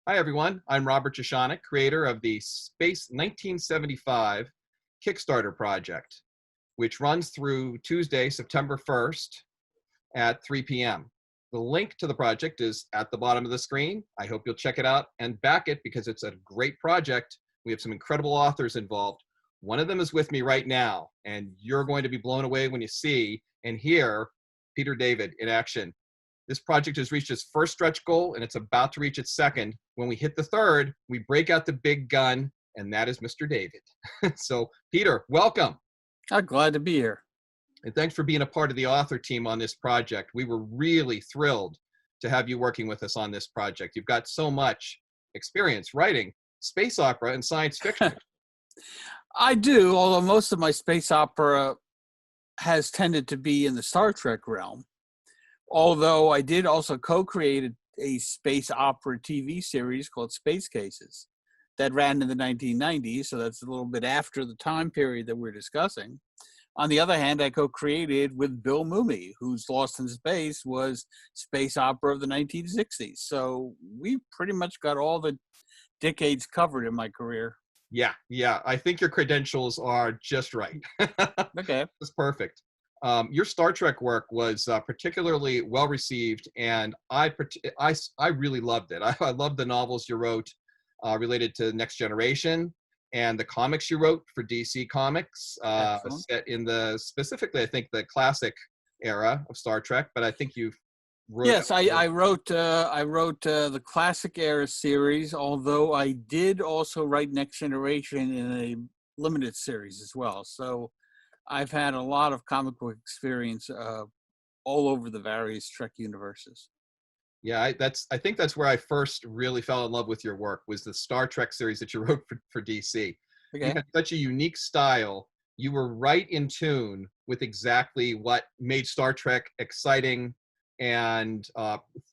Hi, everyone. I'm Robert Jeschonek, creator of the Space 1975 Kickstarter project, which runs through Tuesday, September 1st at 3 p.m. The link to the project is at the bottom of the screen. I hope you'll check it out and back it because it's a great project. We have some incredible authors involved. One of them is with me right now, and you're going to be blown away when you see and hear Peter David in action. This project has reached its first stretch goal, and it's about to reach its second. When we hit the third, we break out the big gun, and that is Mr. David. So, Peter, welcome. I'm glad to be here. And thanks for being a part of the author team on this project. We were really thrilled to have you working with us on this project. You've got so much experience writing space opera and science fiction. I do, although most of my space opera has tended to be in the Star Trek realm. Although I did also co-create a space opera TV series called Space Cases that ran in the 1990s, so that's a little bit after the time period that we're discussing. On the other hand, I co-created with Bill Mumy, whose Lost in Space was space opera of the 1960s. So we pretty much got all the decades covered in my career. Yeah. I think your credentials are just right. Okay. That's perfect. Your Star Trek work was particularly well received, and I really loved it. I loved the novels you wrote related to Next Generation, and the comics you wrote for DC Comics, set in specifically, I think, the classic era of Star Trek. But I think you wrote. Yes, I wrote the classic era series. Although I did also write Next Generation in a limited series as well. So I've had a lot of comic book experience all over the various Trek universes. Yeah, I think that's where I first really fell in love with your work, was the Star Trek series that you wrote for DC. Okay. You had such a unique style. You were right in tune with exactly what made Star Trek exciting and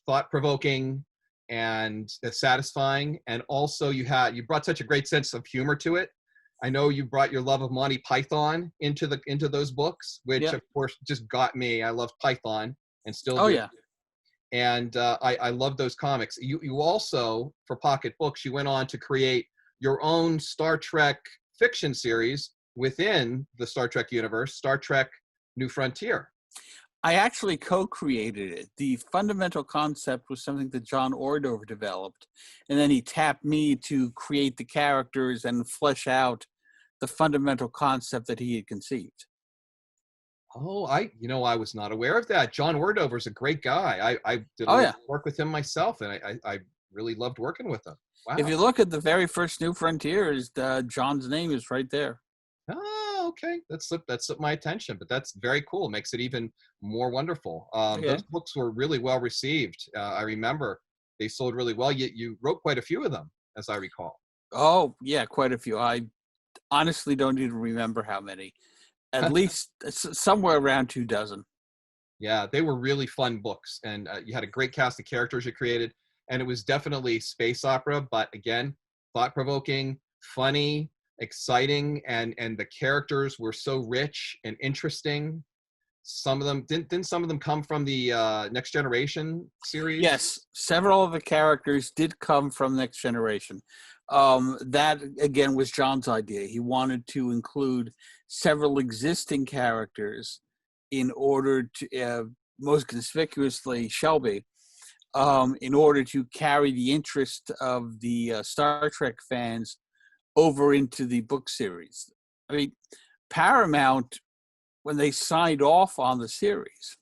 thought-provoking and satisfying. And also you brought such a great sense of humor to it. I know you brought your love of Monty Python into those books, which of course just got me. I loved Python and still do. Oh yeah. And I love those comics. You also, for Pocket Books, you went on to create your own Star Trek fiction series within the Star Trek universe, Star Trek New Frontier. I actually co-created it. The fundamental concept was something that John Ordover developed, and then he tapped me to create the characters and flesh out the fundamental concept that he had conceived. Oh, I was not aware of that. John Ordover is a great guy. I did a lot of work with him myself, and I really loved working with him. Wow. If you look at the very first New Frontiers, John's name is right there. Oh, okay. That slipped my attention, but that's very cool. It makes it even more wonderful. Those books were really well received. I remember they sold really well. You wrote quite a few of them, as I recall. Oh, yeah, quite a few. I honestly don't even remember how many. At least somewhere around 24. Yeah, they were really fun books, and you had a great cast of characters you created, and it was definitely space opera, but again, thought-provoking, funny, exciting, and the characters were so rich and interesting. Some of them didn't some of them come from the Next Generation series? Yes, several of the characters did come from Next Generation. That again was John's idea. He wanted to include several existing characters in order to, most conspicuously Shelby, in order to carry the interest of the Star Trek fans over into the book series. I mean, Paramount, when they signed off on the series,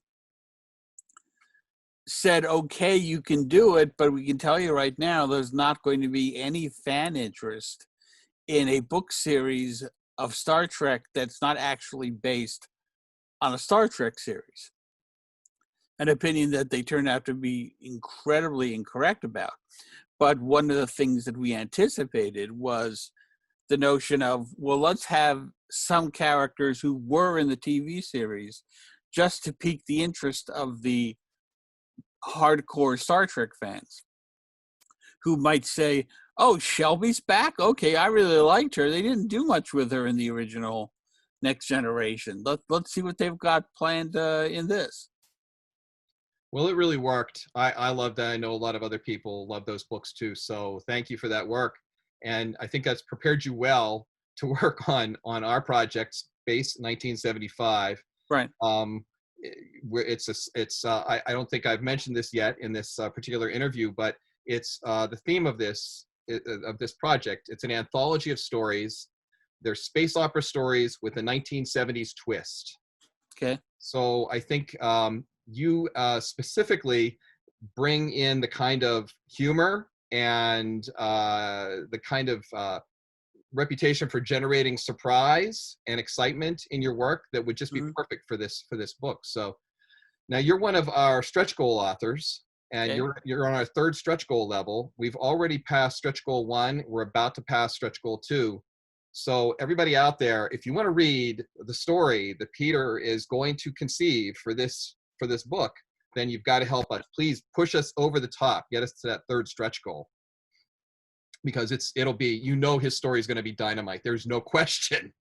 said, okay, you can do it, but we can tell you right now, there's not going to be any fan interest in a book series of Star Trek that's not actually based on a Star Trek series. An opinion that they turned out to be incredibly incorrect about. But one of the things that we anticipated was the notion of, well, let's have some characters who were in the TV series just to pique the interest of the hardcore Star Trek fans who might say, oh, Shelby's back? Okay, I really liked her. They didn't do much with her in the original Next Generation. Let's see what they've got planned in this. Well, it really worked. I love that. I know a lot of other people love those books too. So thank you for that work. And I think that's prepared you well to work on our project, Space 1975. Right. Where I don't think I've mentioned this yet in this particular interview, but it's the theme of this project. It's an anthology of stories. They're space opera stories with a 1970s twist. Okay. So I think you specifically bring in the kind of humor and the kind of reputation for generating surprise and excitement in your work that would just be perfect for this book. So now you're one of our stretch goal authors, and Okay. you're on our third stretch goal level. We've already passed stretch goal 1. We're about to pass stretch goal 2. So everybody out there, if you want to read the story that Peter is going to conceive for this book, then you've got to help us. Please push us over the top, get us to that third stretch goal. Because it'll be, his story is going to be dynamite. There's no question.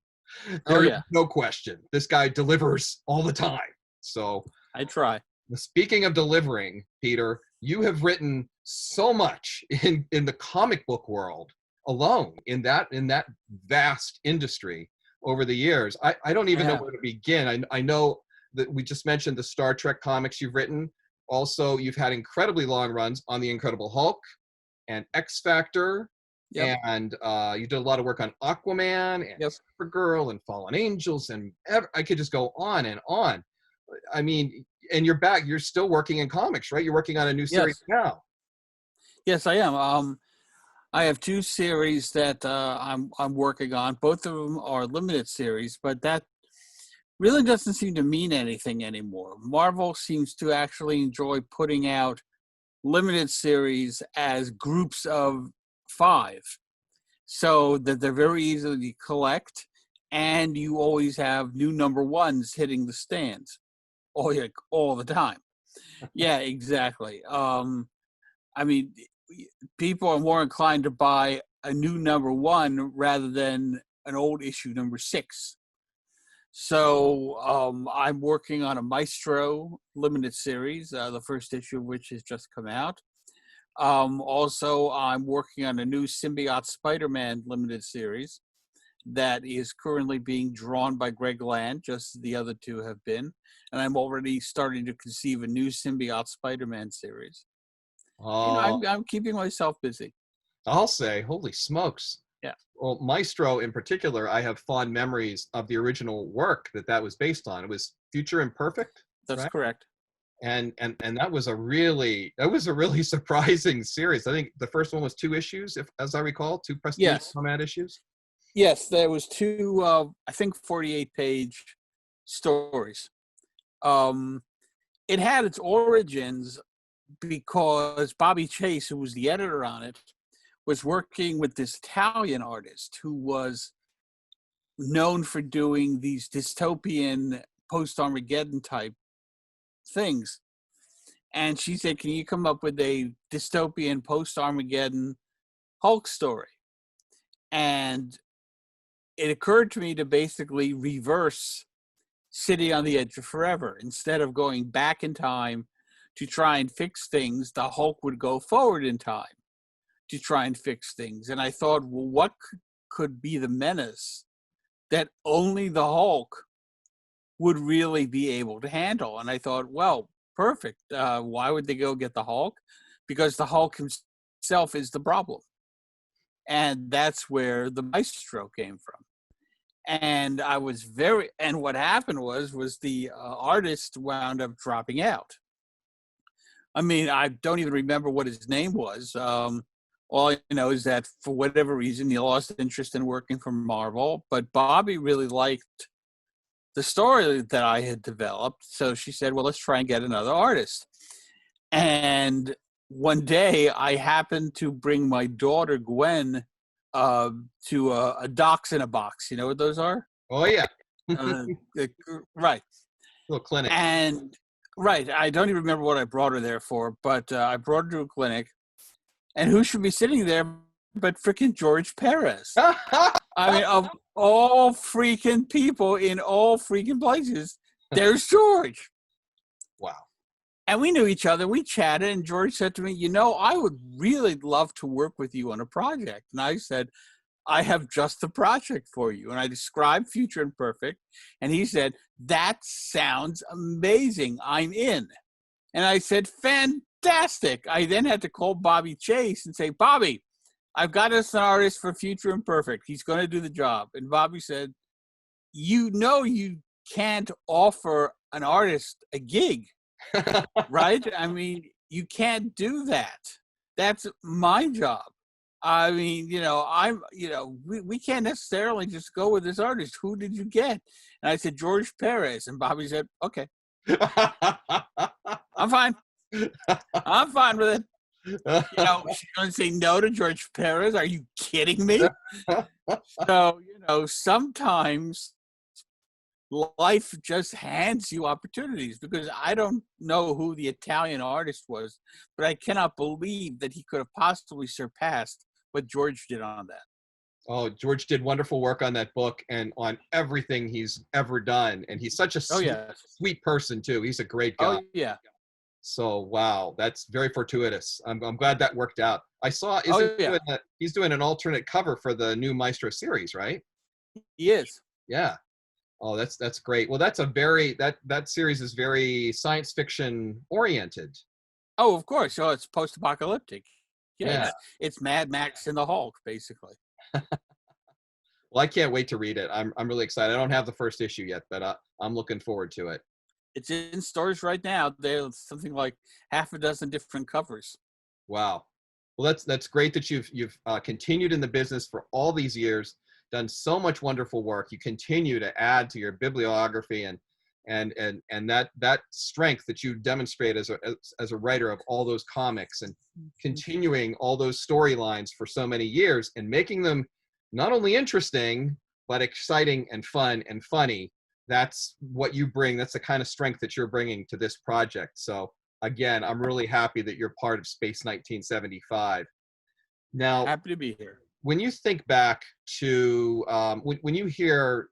There's no question. This guy delivers all the time. So I try. Speaking of delivering, Peter, you have written so much in the comic book world alone, in that vast industry over the years. I don't even know where to begin. I know that we just mentioned the Star Trek comics you've written. Also, you've had incredibly long runs on the Incredible Hulk and X Factor, and you did a lot of work on Aquaman and Supergirl and Fallen Angels, and I could just go on and on. I mean, and you're back. You're still working in comics, right? You're working on a new series now. Yes, I am. I have 2 series that I'm working on. Both of them are limited series, but that really doesn't seem to mean anything anymore. Marvel seems to actually enjoy putting out limited series as groups of 5, so that they're very easy to collect, and you always have new number 1s hitting the stands all the time. Yeah, exactly. I mean, people are more inclined to buy a new number 1 rather than an old issue number 6. So I'm working on a Maestro limited series, the first issue of which has just come out. Also, I'm working on a new Symbiote Spider-Man limited series that is currently being drawn by Greg Land, just as the other 2 have been. And I'm already starting to conceive a new Symbiote Spider-Man series. I'm keeping myself busy. I'll say, holy smokes. Yeah. Well, Maestro in particular, I have fond memories of the original work that was based on. It was Future Imperfect. That's right? correct. And that was a really surprising series. I think the first one was 2 issues, as I recall, 2 prestige format issues. Yes, there was 2, I think 48-page stories. It had its origins because Bobby Chase, who was the editor on it, was working with this Italian artist who was known for doing these dystopian post-Armageddon type things. And she said, can you come up with a dystopian post-Armageddon Hulk story? And it occurred to me to basically reverse City on the Edge of Forever. Instead of going back in time to try and fix things, the Hulk would go forward in time to try and fix things. And I thought, well, what could be the menace that only the Hulk would really be able to handle? And I thought, well, perfect. Why would they go get the Hulk? Because the Hulk himself is the problem. And that's where the Maestro came from. And what happened was the artist wound up dropping out. I mean, I don't even remember what his name was. All I know is that for whatever reason, he lost interest in working for Marvel. But Bobby really liked the story that I had developed. So she said, well, let's try and get another artist. And one day I happened to bring my daughter, Gwen, to a Docs in a Box. You know what those are? Oh, yeah. Right. Little clinic. And, right. I don't even remember what I brought her there for, but I brought her to a clinic. And who should be sitting there but freaking George Perez? I mean, of all freaking people in all freaking places, there's George. Wow. And we knew each other. We chatted, and George said to me, I would really love to work with you on a project. And I said, I have just the project for you. And I described Future Imperfect. And he said, that sounds amazing. I'm in. And I said, fantastic. I then had to call Bobby Chase and say, Bobby, I've got us an artist for Future Imperfect. He's going to do the job. And Bobby said, you can't offer an artist a gig. Right? I mean, you can't do that. That's my job. I mean, we can't necessarily just go with this artist. Who did you get? And I said, George Perez. And Bobby said, okay. I'm fine. I'm fine with it. She's going to say no to George Perez. Are you kidding me? So, sometimes life just hands you opportunities, because I don't know who the Italian artist was, but I cannot believe that he could have possibly surpassed what George did on that. Oh, George did wonderful work on that book and on everything he's ever done. And he's such a sweet person too. He's a great guy. Oh yeah. So, wow, that's very fortuitous. I'm glad that worked out. I saw, he's doing an alternate cover for the new Maestro series, right? He is. Yeah. Oh, that's great. Well, that's that series is very science fiction oriented. Oh, of course. Oh, it's post-apocalyptic. Yeah. It's Mad Max and the Hulk, basically. Well, I can't wait to read it. I'm really excited. I don't have the first issue yet, but I'm looking forward to it. It's in stores right now. There's something like half a dozen different covers. Wow. Well, that's great that you've continued in the business for all these years, done so much wonderful work. You continue to add to your bibliography and that strength that you demonstrate as a writer of all those comics, and continuing all those storylines for so many years and making them not only interesting but exciting and fun and funny. That's what you bring. That's the kind of strength that you're bringing to this project. So again, I'm really happy that you're part of Space 1975. Now, happy to be here. When you think back to when you hear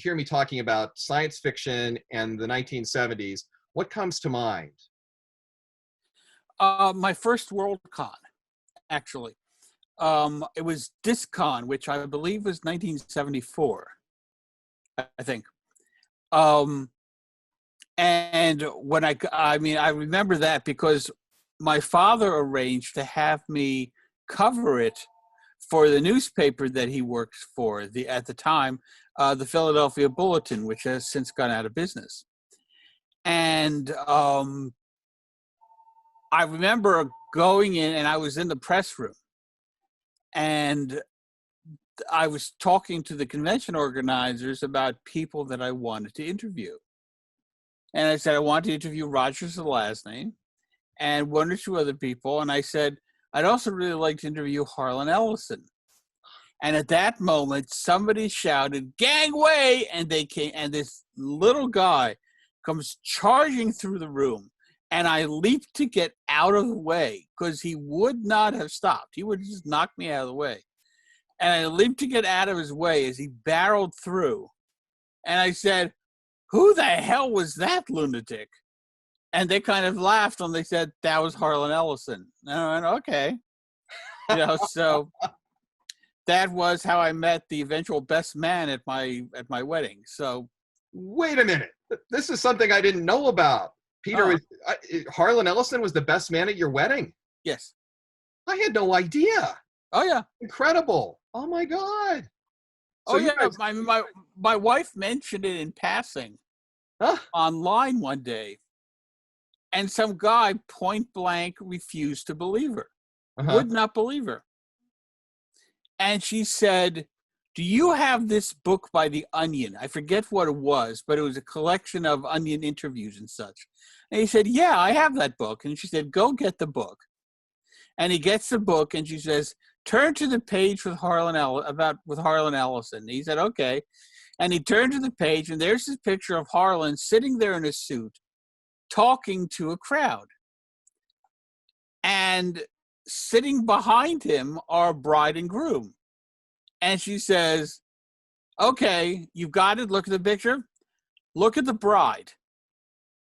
me talking about science fiction and the 1970s, what comes to mind? My first Worldcon, actually. It was DiscCon, which I believe was 1974, I think. And when I remember that because my father arranged to have me cover it for the newspaper that he worked for at the time, the Philadelphia Bulletin, which has since gone out of business. And I remember going in, and I was in the press room, and I was talking to the convention organizers about people that I wanted to interview. And I said, I want to interview Roger's the last name, and one or two other people. And I said, I'd also really like to interview Harlan Ellison. And at that moment, somebody shouted, "Gangway!" And they came, and this little guy comes charging through the room. And I leaped to get out of the way because he would not have stopped. He would just knock me out of the way. And I leaped to get out of his way as he barreled through. And I said, "Who the hell was that lunatic?" And they kind of laughed and they said, "That was Harlan Ellison." And I went, okay. So that was how I met the eventual best man at my wedding. So wait a minute. This is something I didn't know about. Peter, Harlan Ellison was the best man at your wedding? Yes. I had no idea. Oh, yeah. Incredible. Oh, my God. So my wife mentioned it in passing online one day. And some guy point blank refused to believe her. Would not believe her. And she said, "Do you have this book by The Onion?" I forget what it was, but it was a collection of Onion interviews and such. And he said, "Yeah, I have that book." And she said, "Go get the book." And he gets the book, and she says, "Turn to the page with Harlan Ellison." And he said, "Okay." And he turned to the page, and there's this picture of Harlan sitting there in a suit, talking to a crowd. And sitting behind him are bride and groom. And she says, "Okay, you've got it. Look at the picture. Look at the bride."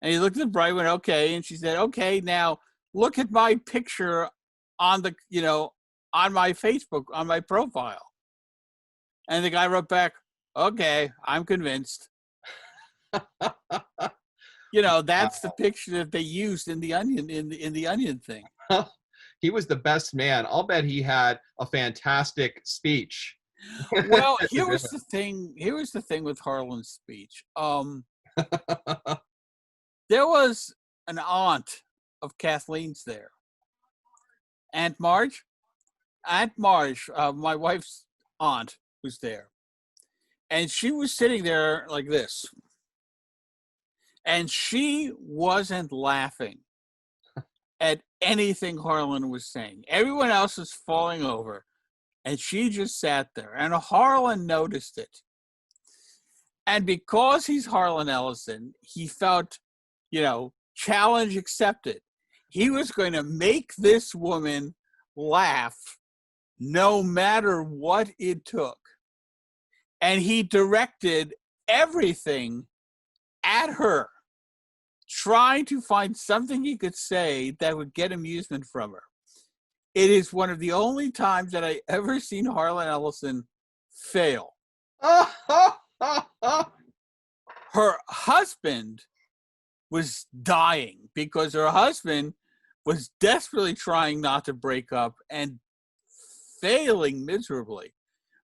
And he looked at Bright, went, okay. And she said, okay, now look at my picture on the, on my Facebook, on my profile. And the guy wrote back, okay, I'm convinced. That's the picture that they used in the Onion, in the Onion thing. He was the best man. I'll bet he had a fantastic speech. Well, here was the thing. Here was the thing with Harlan's speech. There was an aunt of Kathleen's there. Aunt Marge, my wife's aunt, was there. And she was sitting there like this. And she wasn't laughing at anything Harlan was saying. Everyone else was falling over. And she just sat there. And Harlan noticed it. And because he's Harlan Ellison, he felt, challenge accepted. He was going to make this woman laugh no matter what it took. And he directed everything at her, trying to find something he could say that would get amusement from her. It is one of the only times that I ever seen Harlan Ellison fail. Her husband was dying because her husband was desperately trying not to break up and failing miserably.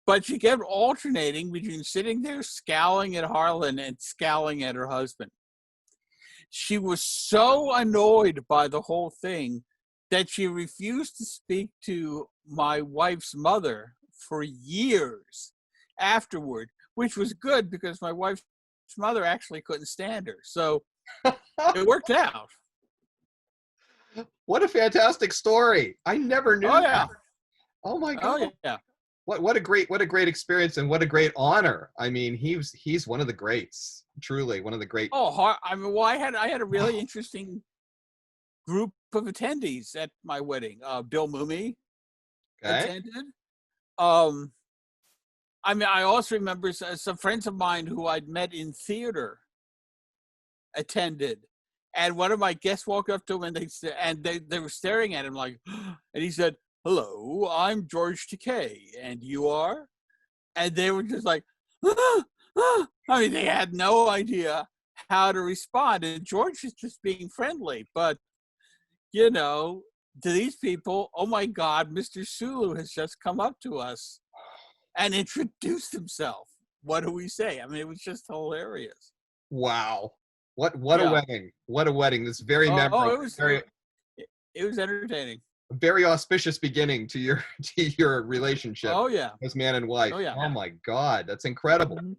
But she kept alternating between sitting there scowling at Harlan and scowling at her husband. She was so annoyed by the whole thing that she refused to speak to my wife's mother for years afterward, which was good because my wife's mother actually couldn't stand her. So it worked out. What a fantastic story. I never knew that. Oh my God. Oh yeah. What a great experience and what a great honor. I mean, he's one of the greats. Truly one of the great. I had a really interesting group of attendees at my wedding. Bill Mumy attended. I also remember some friends of mine who I'd met in theater attended. And one of my guests walked up to him and they were staring at him like, and he said, "Hello, I'm George Takei, and you are?" And they were just like, they had no idea how to respond. And George is just being friendly. But, to these people, oh my God, Mr. Sulu has just come up to us and introduced himself. What do we say? It was just hilarious. Wow. What a wedding. What a wedding. This very memorable. It was entertaining. Very auspicious beginning to your relationship. Oh yeah. As man and wife. Oh yeah. Oh my God. That's incredible. Mm-hmm.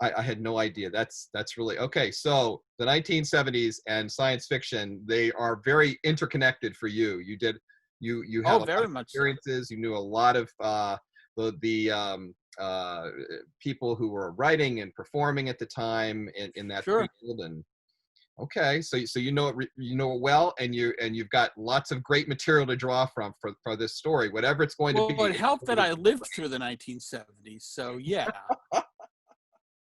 I had no idea. That's really okay. So the 1970s and science fiction, they are very interconnected for you. You have a lot of experiences. You knew a lot of the people who were writing and performing at the time in that field. And okay, so you know it well, and you've got lots of great material to draw from for this story, whatever it's going to be. Well, it helped that I lived through the 1970s, so yeah.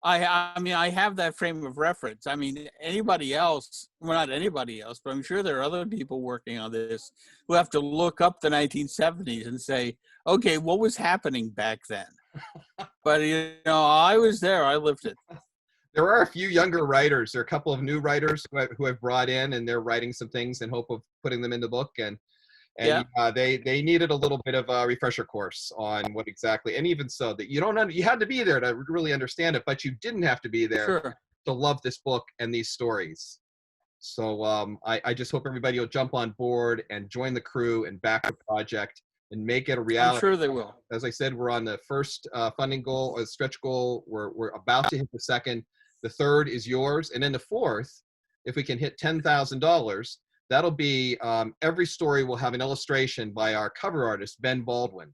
I have that frame of reference. Anybody else, well, not anybody else, but I'm sure there are other people working on this who have to look up the 1970s and say, okay, what was happening back then? But, I was there. I lived it. There are a few younger writers. There are a couple of new writers who have brought in, and they're writing some things in hope of putting them in the book. And they needed a little bit of a refresher course on what exactly, and even so that you had to be there to really understand it, but you didn't have to be there to love this book and these stories. So I just hope everybody will jump on board and join the crew and back the project and make it a reality. I'm sure they will. As I said, we're on the first funding goal or stretch goal. We're about to hit the second. The third is yours, and then the fourth, if we can hit $10,000. That'll be every story will have an illustration by our cover artist, Ben Baldwin,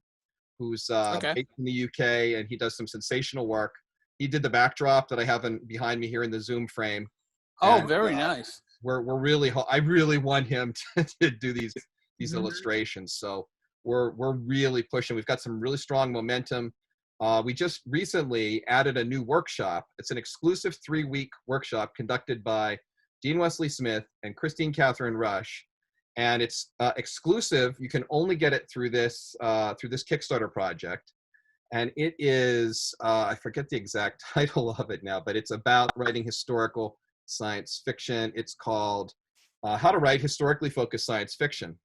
who's based in the UK, and he does some sensational work. He did the backdrop that I have behind me here in the Zoom frame. Oh, and, very nice. I really want him to do these illustrations. So we're really pushing. We've got some really strong momentum. We just recently added a new workshop. It's an exclusive 3-week workshop conducted by Dean Wesley Smith, and Kathryn Rusch. And it's exclusive. You can only get it through this Kickstarter project. And it is, I forget the exact title of it now, but it's about writing historical science fiction. It's called How to Write Historically Focused Science Fiction.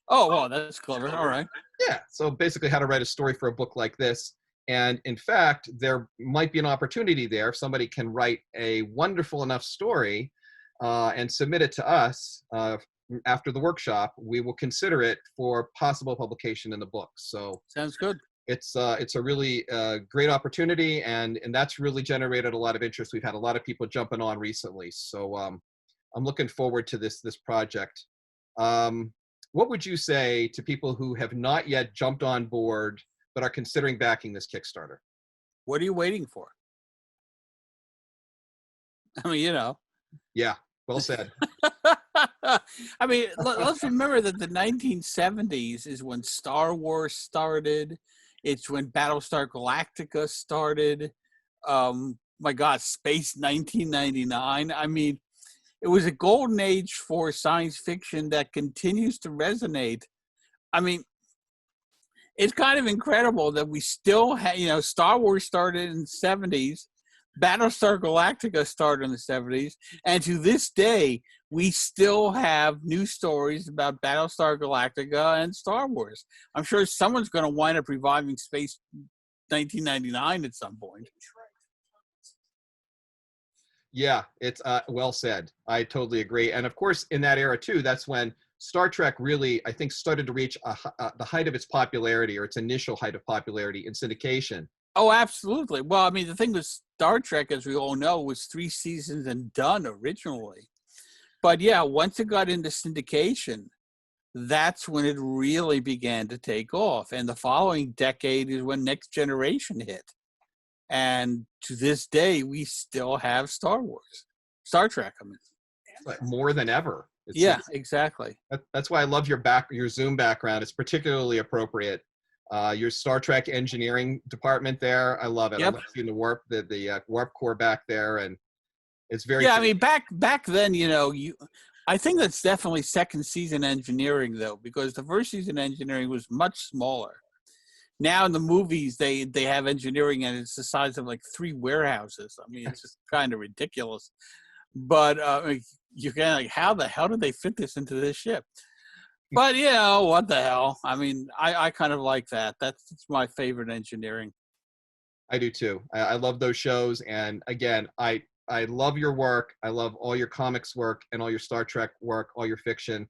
Oh, well, that's clever. All right. Yeah, so basically how to write a story for a book like this. And in fact, there might be an opportunity there if somebody can write a wonderful enough story and submit it to us after the workshop. We will consider it for possible publication in the book. So sounds good. It's a really great opportunity, and that's really generated a lot of interest. We've had a lot of people jumping on recently, so I'm looking forward to this project. What would you say to people who have not yet jumped on board but are considering backing this Kickstarter? What are you waiting for? I mean, Yeah, well said. I mean, let's remember that the 1970s is when Star Wars started. It's when Battlestar Galactica started. My God, Space 1999. I mean, it was a golden age for science fiction that continues to resonate. I mean, it's kind of incredible that we still have, Star Wars started in the 70s, Battlestar Galactica started in the 70s, and to this day, we still have news stories about Battlestar Galactica and Star Wars. I'm sure someone's going to wind up reviving Space 1999 at some point. Yeah, it's well said. I totally agree. And of course, in that era too, that's when Star Trek really, I think, started to reach the height of its popularity, or its initial height of popularity in syndication. Oh, absolutely. Well, I mean, the thing with Star Trek, as we all know, was 3 seasons and done originally. But yeah, once it got into syndication, that's when it really began to take off. And the following decade is when Next Generation hit. And to this day, we still have Star Trek. I mean, Like more than ever. Exactly. That's why I love your Zoom background. It's particularly appropriate. Your Star Trek engineering department there, I love it. Yep. I love seeing the warp core back there, and it's very. Yeah, I mean, back then, I think that's definitely second season engineering though, because the first season engineering was much smaller. Now in the movies, they have engineering and it's the size of like 3 warehouses. I mean, it's just kind of ridiculous. But you can like, how the hell did they fit this into this ship? But what the hell? I mean, I kind of like that. That's my favorite engineering. I do too. I love those shows, and again, I love your work. I love all your comics work and all your Star Trek work, all your fiction,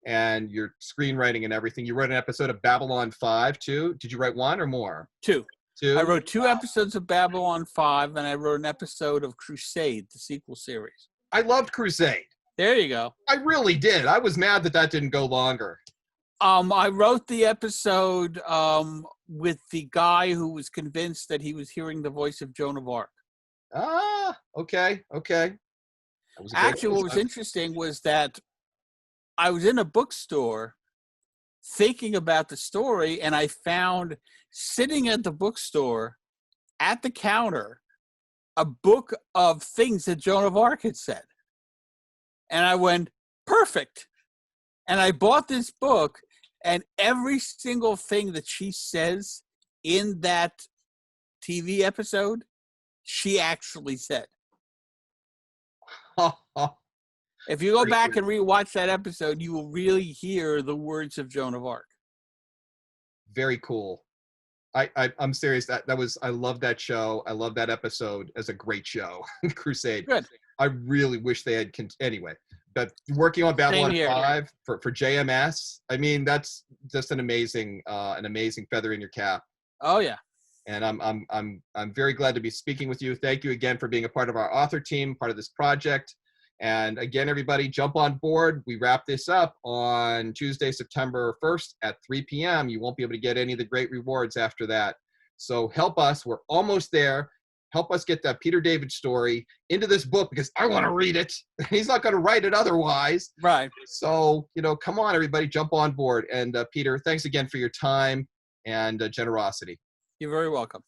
and your screenwriting and everything. You wrote an episode of Babylon 5 too. Did you write 1 or more? 2. 2? I wrote 2 episodes of Babylon 5, and I wrote an episode of Crusade, the sequel series. I loved Crusade. There you go. I really did. I was mad that didn't go longer. I wrote the episode with the guy who was convinced that he was hearing the voice of Joan of Arc. Ah, okay. Actually, what was interesting was that I was in a bookstore thinking about the story, and I found sitting at the bookstore at the counter a book of things that Joan of Arc had said. And I went, perfect. And I bought this book, and every single thing that she says in that TV episode, she actually said. If you go back and rewatch that episode, you will really hear the words of Joan of Arc. Very cool. I'm serious. That was, I love that show. I love that episode as a great show. Crusade. Good. I really wish they had anyway. But working on Babylon 5 for JMS, I mean, that's just an amazing feather in your cap. Oh yeah. And I'm very glad to be speaking with you. Thank you again for being a part of our author team, part of this project. And again, everybody, jump on board. We wrap this up on Tuesday, September 1st at 3 p.m. You won't be able to get any of the great rewards after that. So help us. We're almost there. Help us get that Peter David story into this book, because I want to read it. He's not going to write it otherwise. Right. So, come on, everybody, jump on board. And Peter, thanks again for your time and generosity. You're very welcome.